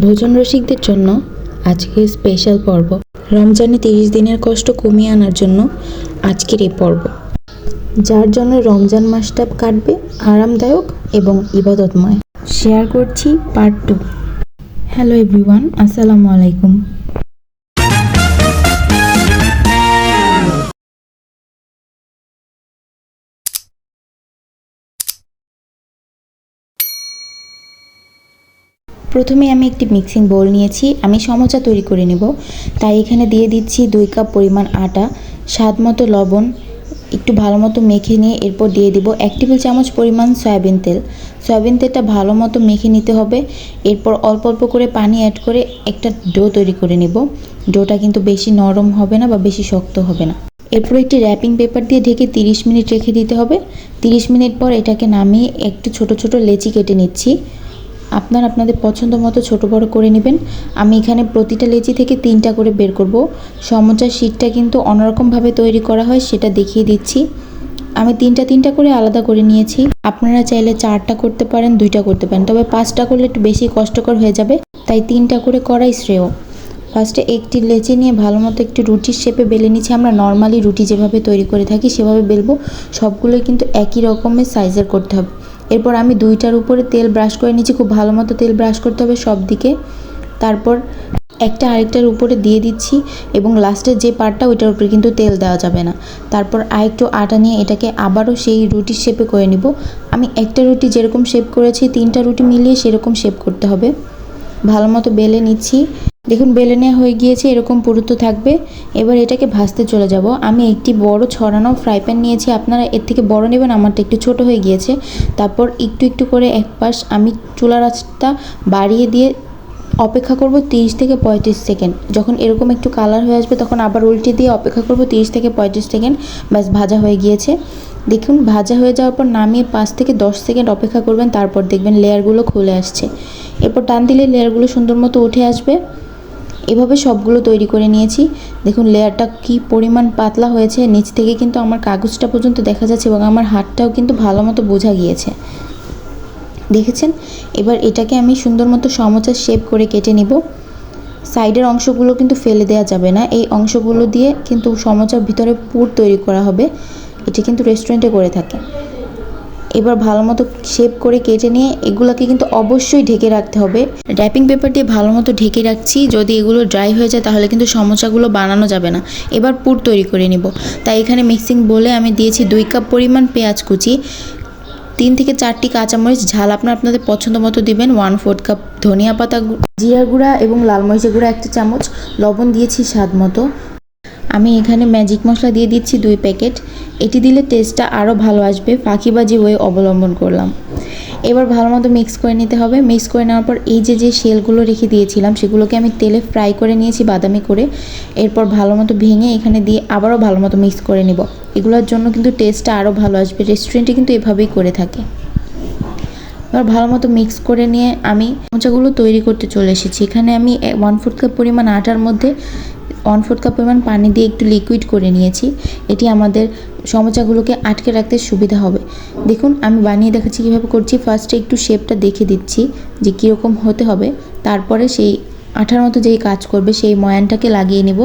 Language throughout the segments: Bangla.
ভোজন রসিকদের জন্য আজকে স্পেশাল পর্ব। রমজানে 30 দিনের কষ্ট কমিয়ে আনার জন্য আজকের এই পর্ব, যার জন্য রমজান মাসটা কাটবে আরামদায়ক এবং ইবাদতময়। শেয়ার করছি পার্ট 2। হ্যালো এভরিওয়ান, আসসালামু আলাইকুম। প্রথমে আমি একটি মিক্সিং বোল নিয়েছি। আমি সমোচা তৈরি করে নেব, তাই এখানে দিয়ে দিচ্ছি 2 কাপ পরিমাণ আটা, স্বাদ মতো লবণ, একটু ভালো মতো মেখে নিয়ে এরপর দিয়ে দিব 1 টেবিল চামচ পরিমাণ সয়াবিন তেল। সয়াবিন তেলটা ভালো মতো মেখে নিতে হবে। এরপর অল্প অল্প করে পানি অ্যাড করে একটা ডো তৈরি করে নেব। ডোটা কিন্তু বেশি নরম হবে না বা বেশি শক্ত হবে না। এরপর একটি র্যাপিং পেপার দিয়ে ঢেকে 30 মিনিট রেখে দিতে হবে। 30 মিনিট পর এটাকে নামিয়ে একটু ছোট ছোট লেচি কেটে নিচ্ছি। আপনারা আপনাদের পছন্দ মতো ছোটো বড়ো করে নেবেন। আমি এখানে প্রতিটা লেচি থেকে 3টা করে বের করব। সমোচার শীটটা কিন্তু অন্যরকমভাবে তৈরি করা হয়, সেটা দেখিয়ে দিচ্ছি। আমি 3টা করে আলাদা করে নিয়েছি। আপনারা চাইলে 4টা করতে পারেন, 2টা করতে পারেন, তবে 5টা করলে একটু বেশি কষ্টকর হয়ে যাবে, তাই 3টা করে করাই শ্রেয়। ফার্স্টে একটি লেচি নিয়ে ভালো মতো একটি রুটির শেপে বেলে নিচ্ছি। আমরা নর্মালি রুটি যেভাবে তৈরি করে থাকি সেভাবে বেলবো। সবগুলোই কিন্তু একই রকমের সাইজের করতে হবে। এরপর আমি 2টার উপরে তেল ব্রাশ করে নিচ্ছি। খুব ভালো মতো তেল ব্রাশ করতে হবে সব দিকে। তারপর একটা আরেকটার উপরে দিয়ে দিচ্ছি এবং লাস্টের যে পার্টটা ওইটার উপরে কিন্তু তেল দেওয়া যাবে না। তারপর আরেকটু আটা নিয়ে এটাকে আবারও সেই রুটির শেপে করে নিব। আমি একটা রুটি যেরকম শেপ করেছি 3টা রুটি মিলিয়ে সেরকম শেপ করতে হবে। ভালো মতো বেলে নিচ্ছি। দেখুন বেলে নেওয়া হয়ে গিয়েছে, এরকম পুরুত্ব থাকবে। এবার এটাকে ভাজতে চলে যাব। আমি একটি বড় ছড়ানো ফ্রাই প্যান নিয়েছি, আপনারা এর থেকে বড় নেবেন, আমারটা একটু ছোট হয়ে গিয়েছে। তারপর একটু একটু করে এক পাশ আমি চুলার আঁচটা বাড়িয়ে দিয়ে অপেক্ষা করব 30 থেকে 35 সেকেন্ড। যখন এরকম একটু কালার হয়ে আসবে তখন আবার উল্টে দিয়ে অপেক্ষা করব 30 থেকে 35 সেকেন্ড। ব্যাস ভাজা হয়ে গিয়েছে। দেখুন ভাজা হয়ে যাওয়ার পর নামিয়ে 5 থেকে 10 সেকেন্ড অপেক্ষা করবেন, তারপর দেখবেন লেয়ারগুলো খুলে আসছে। এরপর টান দিলে লেয়ারগুলো সুন্দর মতো উঠে আসবে। এভাবে সবগুলো তৈরি করে নিয়েছি। দেখুন লেয়ারটা কি পরিমাণ পাতলা হয়েছে, নিচ থেকে কিন্তু আমার কাগজটা পর্যন্ত দেখা যাচ্ছে এবং আমার হাতটাও কিন্তু ভালো মতো বোঝা গিয়েছে, দেখেছেন। এবার এটাকে আমি সুন্দর মতো সমোচার শেপ করে কেটে নিব। সাইডের অংশগুলো কিন্তু ফেলে দেওয়া যাবে না, এই অংশগুলো দিয়ে কিন্তু সমোচার ভিতরে পুর তৈরি করা হবে। এটা কিন্তু রেস্টুরেন্টে করে থাকে। এবার ভালো মতো শেপ করে কেটে নিয়ে এগুলোকে কিন্তু অবশ্যই ঢেকে রাখতে হবে। র্যাপিং পেপার দিয়ে ভালো মতো ঢেকে রাখছি, যদি এগুলো ড্রাই হয়ে যায় তাহলে কিন্তু সমোসাগুলো বানানো যাবে না। এবার পুর তৈরি করে নিব। তাই এখানে মিক্সিং বলে আমি দিয়েছি 2 কাপ পরিমাণ পেঁয়াজ কুচি, 3 থেকে 4টি কাঁচামরিচ, ঝাল আপনাদের পছন্দ মতো দিবেন, 1/4 কাপ ধনিয়া পাতা, জিরা গুঁড়া এবং লাল মরিচের গুঁড়া 1 চামচ, লবণ দিয়েছি স্বাদ মতো। আমি এখানে ম্যাজিক মশলা দিয়ে দিচ্ছি 2 প্যাকেট। এটি দিলে টেস্টটা আরও ভালো আসবে, ফাঁকিবাজি ওয়ে অবলম্বন করলাম। এবার ভালো মতো মিক্স করে নিতে হবে। মিক্স করে নেওয়ার পর এই যে শেলগুলো রেখে দিয়েছিলাম সেগুলোকে আমি তেলে ফ্রাই করে নিয়েছি বাদামি করে। এরপর ভালো মতো ভেঙে এখানে দিয়ে আবারও ভালো মতো মিক্স করে নেব। এগুলোর জন্য কিন্তু টেস্টটা আরও ভালো আসবে, রেস্টুরেন্টে কিন্তু এভাবেই করে থাকে। এবার ভালো মতো মিক্স করে নিয়ে আমি মোচাগুলো তৈরি করতে চলে এসেছি। এখানে আমি 1/4 কাপ পরিমাণ আটার মধ্যে 1/4 কাপ পরিমাণ পানি দিয়ে একটু লিকুইড করে নিয়েছি। এটি আমাদের সমোচাগুলোকে আটকে রাখতে সুবিধা হবে। দেখুন আমি বানিয়ে দেখাচ্ছি কীভাবে করছি। ফার্স্টে একটু শেপটা দেখে দিচ্ছি যে কীরকম হতে হবে। তারপরে সেই আঠার মতো যেই কাজ করবে সেই ময়ানটাকে লাগিয়ে নেব।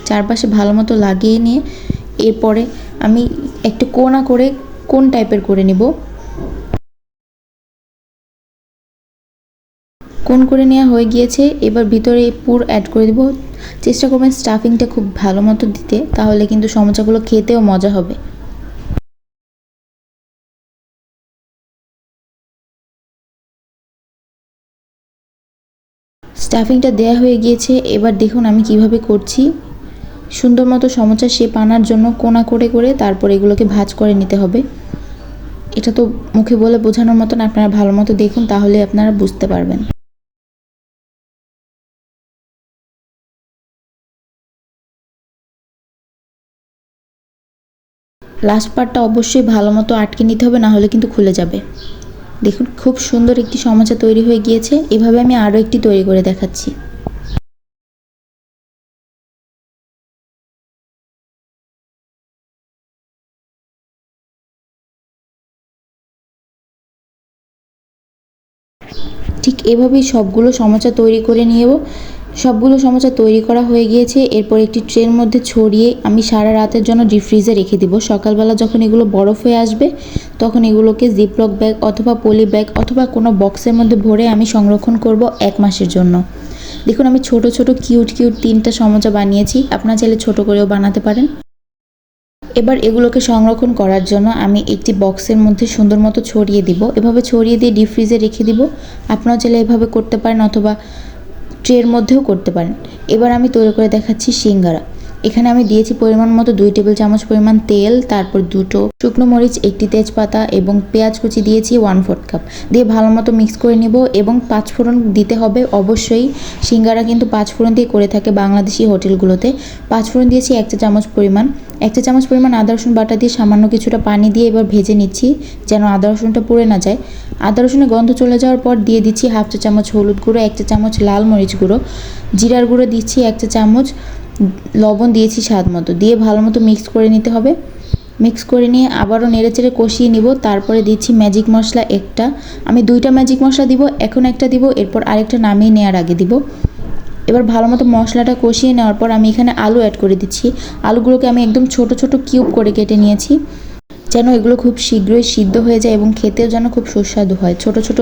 চারপাশে ভালো মতো লাগিয়ে নিয়ে এরপরে আমি একটু কোনা করে কোন টাইপের করে নেব। কোন করে নেওয়া হয়ে গিয়েছে। এবার ভিতরে পুর অ্যাড করে দেব। চেষ্টা করবেন স্টাফিংটা খুব ভালো মতো দিতে, তাহলে কিন্তু সমোচাগুলো খেতেও মজা হবে। স্টাফিংটা দেয়া হয়ে গিয়েছে। এবার দেখুন আমি কিভাবে করছি। সুন্দর মতো সমোচা শেপ আনার জন্য কোনা করে করে তারপর এগুলোকে ভাঁজ করে নিতে হবে। এটা তো মুখে বলে বোঝানোর মতন, আপনারা ভালো মতো দেখুন তাহলে আপনারা বুঝতে পারবেন। লাস্ট পার্টটা অবশ্যই ভালো মতো আটকে নিতে হবে, না হলে কিন্তু খুলে যাবে। দেখুন খুব সুন্দর একটি সমোচা তৈরি হয়ে গিয়েছে। এভাবে আমি আরও একটি তৈরি করে দেখাচ্ছি। ঠিক এভাবেই সবগুলো সমোসা তৈরি করে নিয়েব। সবগুলো সমোসা তৈরি করা হয়ে গিয়েছে। এরপর একটি ট্রের মধ্যে ছড়িয়ে আমি সারা রাতের জন্য ডিপ ফ্রিজে রেখে দিব। সকালবেলা যখন এগুলো বরফ হয়ে আসবে তখন এগুলোকে জিপলক ব্যাগ অথবা পলি ব্যাগ অথবা কোনো বক্সের মধ্যে ভরে আমি সংরক্ষণ করব 1 মাসের জন্য। দেখুন আমি ছোট ছোট কিউট কিউট 3টা সমোসা বানিয়েছি, আপনারা চাইলে ছোট করেও বানাতে পারেন। এবার এগুলোকে সংরক্ষণ করার জন্য আমি একটি বক্সের মধ্যে সুন্দর মতো ছড়িয়ে দিব। এভাবে ছড়িয়ে দিয়ে ডিপ ফ্রিজে রেখে দিব। আপনারা চাইলে এভাবে করতে পারেন অথবা ট্রের মধ্যেও করতে পারেন। এবার আমি তৈরি করে দেখাচ্ছি সিঙ্গারা। এখানে আমি দিয়েছি পরিমাণ মতো 2 টেবিল চামচ পরিমাণ তেল, তারপর 2টো শুকনো মরিচ, 1টি তেজপাতা এবং পেঁয়াজ কুচি দিয়েছি 1/4 কাপ দিয়ে ভালো মতো মিক্স করে নেব। এবং 5 ফোড়ন দিতে হবে অবশ্যই। সিঙ্গারা কিন্তু 5 ফোড়ন দিয়ে করে থাকে বাংলাদেশি হোটেলগুলোতে। 5 ফোড়ন দিয়েছি 1 চা চামচ পরিমাণ। 1 চা চামচ পরিমাণ আদা রসুন বাটা দিয়ে সামান্য কিছুটা পানি দিয়ে এবার ভেজে নিচ্ছি যেন আদা রসুনটা পুড়ে না যায়। আদা রসুনের গন্ধ চলে যাওয়ার পর দিয়ে দিচ্ছি 1/2 চা চামচ হলুদ গুঁড়ো, 1 চা চামচ লাল মরিচ গুঁড়ো, জিরার গুঁড়ো দিচ্ছি 1 চা চামচ, লবণ দিয়েছি স্বাদ মতো, দিয়ে ভালো মতো মিক্স করে নিতে হবে। মিক্স করে নিয়ে আবারও নেড়েচেড়ে কষিয়ে নিব। তারপরে দিচ্ছি ম্যাজিক মশলা একটা, আমি 2টা ম্যাজিক মশলা দিব, এখন একটা দিব, এরপর আরেকটা নামিয়ে নেওয়ার আগে দিব। এবার ভালো মতো মশলাটা কষিয়ে নেওয়ার পর আমি এখানে আলু অ্যাড করে দিচ্ছি। আলুগুলোকে আমি একদম ছোট ছোট কিউব করে কেটে নিয়েছি যেন এগুলো খুব শীঘ্রই সিদ্ধ হয়ে যায় এবং খেতেও যেন খুব সুস্বাদু হয়। ছোট ছোট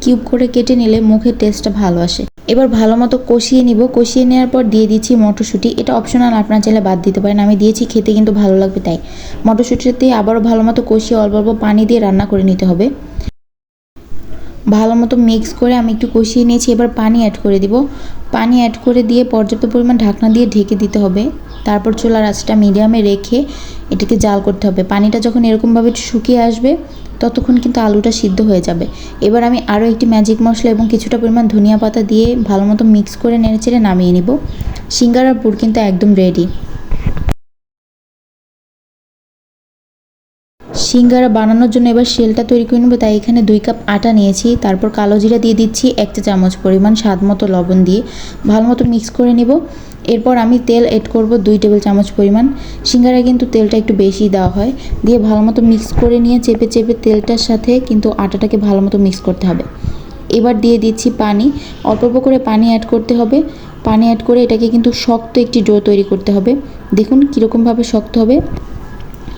কিউব করে কেটে নিলে মুখের টেস্টটা ভালো আসে। এবার ভালো মতো কষিয়ে নিব। কষিয়ে নেওয়ার পর দিয়ে দিচ্ছি মটরশুঁটি। এটা অপশনাল, আপনারা চাইলে বাদ দিতে পারেন, আমি দিয়েছি খেতে কিন্তু ভালো লাগবে তাই। মটরশুঁটিতে আবারও ভালো মতো কষিয়ে অল্প অল্প পানি দিয়ে রান্না করে নিতে হবে। ভালো মতো মিক্স করে আমি একটু কষিয়ে নিয়েছি। এবার পানি অ্যাড করে দিব। পানি অ্যাড করে দিয়ে পর্যাপ্ত পরিমাণ ঢাকনা দিয়ে ঢেকে দিতে হবে। তারপর চুলার আঁচটা মিডিয়ামে রেখে এটাকে জাল করতে হবে। পানিটা যখন এরকমভাবে শুকিয়ে আসবে ততক্ষণ কিন্তু আলুটা সিদ্ধ হয়ে যাবে। এবার আমি আরও একটি ম্যাজিক মশলা এবং কিছুটা পরিমাণ ধনিয়া পাতা দিয়ে ভালো মতো মিক্স করে নেড়েচেড়ে নামিয়ে নিব। সিঙ্গারার পুর কিন্তু একদম রেডি। সিঙ্গারা বানানোর জন্য এবার শেলটা তৈরি করে নেব, তাই এখানে 2 কাপ আটা নিয়েছি। তারপর কালো জিরা দিয়ে দিচ্ছি 1 চা চামচ পরিমাণ, স্বাদ মতো লবণ দিয়ে ভালো মতো মিক্স করে নেব। এরপর আমি তেল এড করব 2 টেবিল চামচ পরিমাণ। সিঙ্গারায় কিন্তু তেলটা একটু বেশি দেওয়া হয়। দিয়ে ভালো মতো মিক্স করে নিয়ে চেপে চেপে তেলটার সাথে কিন্তু আটাটাকে ভালো মতো মিক্স করতে হবে। এবার দিয়ে দিচ্ছি পানি, অল্প অল্প করে পানি অ্যাড করতে হবে। পানি অ্যাড করে এটাকে কিন্তু শক্ত একটি ডো তৈরি করতে হবে। দেখুন কীরকমভাবে শক্ত হবে।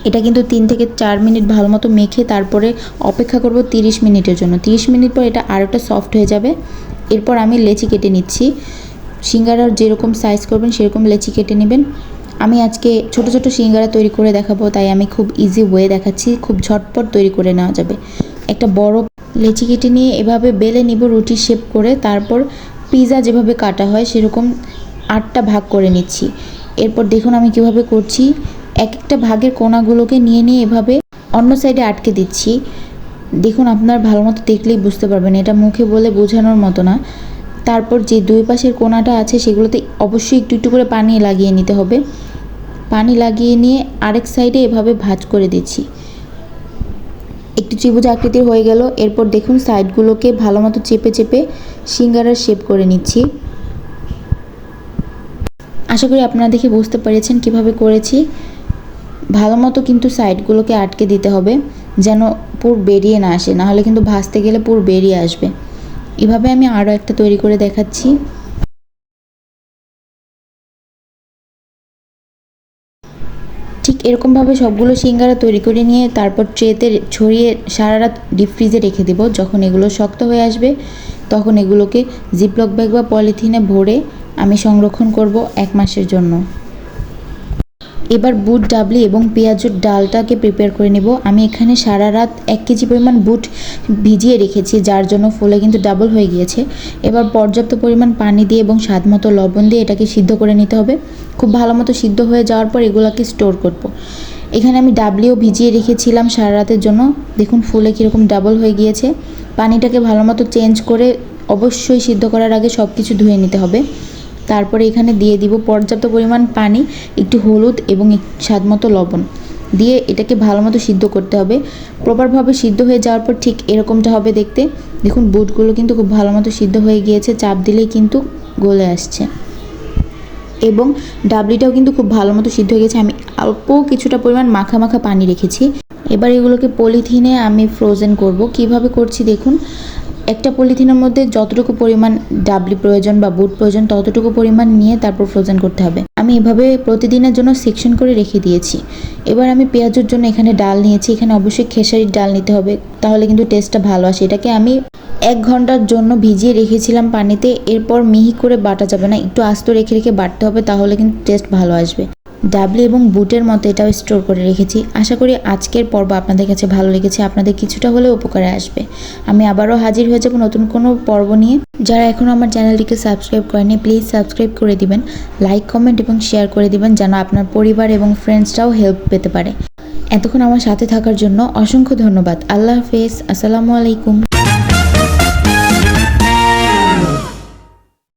এটা কিন্তু 3 থেকে 4 মিনিট ভালো মতো মেখে তারপরে অপেক্ষা করব 30 মিনিটের জন্য। 30 মিনিট পর এটা আরেকটা সফট হয়ে যাবে। এরপর আমি লেচি কেটে নিচ্ছি। সিঙ্গারার যেরকম সাইজ করবেন সেরকম লেচি কেটে নেবেন। আমি আজকে ছোট ছোট সিঙ্গারা তৈরি করে দেখাবো, তাই আমি খুব ইজি ওয়ে দেখাচ্ছি, খুব ঝটপট তৈরি করে নেওয়া যাবে। একটা বড় লেচি কেটে নিয়ে এভাবে বেলে নিব রুটির শেপ করে। তারপর পিৎজা যেভাবে কাটা হয় সেরকম 8টা ভাগ করে নিচ্ছি। এরপর দেখুন আমি কিভাবে করছি। এক একটা ভাগের কোণাগুলোকে নিয়ে নিয়ে এভাবে অন্য সাইডে আটকে দিচ্ছি। দেখুন আপনার ভালো মতো দেখলেই বুঝতে পারবেন, এটা মুখে বলে বোঝানোর মতো না। তারপর যে 2 পাশের কোণাটা আছে সেগুলোতে অবশ্যই একটু একটু করে পানি লাগিয়ে নিতে হবে। পানি লাগিয়ে নিয়ে আরেক সাইডে এভাবে ভাঁজ করে দিচ্ছি। একটু ত্রিভুজ আকৃতির হয়ে গেল। এরপর দেখুন সাইডগুলোকে ভালো মতো চেপে চেপে সিঙ্গারার শেপ করে নিচ্ছি। আশা করি আপনারা দেখে বুঝতে পেরেছেন কিভাবে করেছি। ভালো মতো কিন্তু সাইডগুলোকে আটকে দিতে হবে যেন পুর বেরিয়ে না আসে, নাহলে কিন্তু ভাজতে গেলে পুর বেরিয়ে আসবে। এভাবে আমি আরও একটা তৈরি করে দেখাচ্ছি। ঠিক এরকমভাবে সবগুলো সিঙ্গারা তৈরি করে নিয়ে তারপর ট্রেতে ছড়িয়ে সারা রাত ডিপ ফ্রিজে রেখে দেবো। যখন এগুলো শক্ত হয়ে আসবে তখন এগুলোকে জিপলক ব্যাগ বা পলিথিনে ভরে আমি সংরক্ষণ করব 1 মাসের জন্য। এবার বুট ডাবলি এবং পেঁয়াজের ডালটাকে প্রিপেয়ার করে নেব। আমি এখানে সারা রাত 1 কেজি পরিমাণ বুট ভিজিয়ে রেখেছি, যার জন্য ফুলে কিন্তু ডাবল হয়ে গিয়েছে। এবার পর্যাপ্ত পরিমাণ পানি দিয়ে এবং স্বাদ মতো লবণ দিয়ে এটাকে সিদ্ধ করে নিতে হবে। খুব ভালো মতো সিদ্ধ হয়ে যাওয়ার পর এগুলোকে স্টোর করব। এখানে আমি ডাবলিও ভিজিয়ে রেখেছিলাম সারা রাতের জন্য। দেখুন ফুলে কীরকম ডাবল হয়ে গিয়েছে। পানিটাকে ভালো মতো চেঞ্জ করে অবশ্যই সিদ্ধ করার আগে সব কিছু ধুয়ে নিতে হবে। তারপরে এখানে দিয়ে দিব পর্যাপ্ত পরিমাণ পানি, একটু হলুদ এবং স্বাদ মতো লবণ দিয়ে এটাকে ভালো মতো সিদ্ধ করতে হবে। প্রপারভাবে সিদ্ধ হয়ে যাওয়ার পর ঠিক এরকমটা হবে দেখতে। দেখুন বুটগুলো কিন্তু খুব ভালো মতো সিদ্ধ হয়ে গিয়েছে, চাপ দিলেই কিন্তু গলে আসছে। এবং ডাবলিটাও কিন্তু খুব ভালো মতো সিদ্ধ হয়ে গেছে। আমি অল্প কিছুটা পরিমাণ মাখা মাখা পানি রেখেছি। এবার এগুলোকে পলিথিনে আমি ফ্রোজেন করব। কিভাবে করছি দেখুন। একটা পলিথিনের মধ্যে যতটুকু পরিমাণ ডাবলি প্রয়োজন বা বুট প্রয়োজন ততটুকু পরিমাণ নিয়ে তারপর ফ্রোজেন করতে হবে। আমি এভাবে প্রতিদিনের জন্য সেকশন করে রেখে দিয়েছি। এবার আমি পেঁয়াজের জন্য এখানে ডাল নিয়েছি। এখানে অবশ্যই খেসারির ডাল নিতে হবে, তাহলে কিন্তু টেস্টটা ভালো আসে। এটাকে আমি 1 ঘন্টার জন্য ভিজিয়ে রেখেছিলাম পানিতে। এরপর মিহি করে বাটা যাবে না, একটু আস্ত রেখে রেখে বাটতে হবে, তাহলে কিন্তু টেস্ট ভালো আসবে। ডাবলি এবং বুটের মতো এটাও স্টোর করে রেখেছি। আশা করি আজকের পর্ব আপনাদের কাছে ভালো লেগেছে, আপনাদের কিছুটা হলেও উপকারে আসবে। আমি আবারও হাজির হয়ে যাব নতুন কোনো পর্ব নিয়ে। যারা এখনও আমার চ্যানেলটিকে সাবস্ক্রাইব করেনি প্লিজ সাবস্ক্রাইব করে দিবেন, লাইক কমেন্ট এবং শেয়ার করে দিবেন যেন আপনার পরিবার এবং ফ্রেন্ডসরাও হেল্প পেতে পারে। এতক্ষণ আমার সাথে থাকার জন্য অসংখ্য ধন্যবাদ। আল্লাহ হাফেজ। আসসালামু আলাইকুম।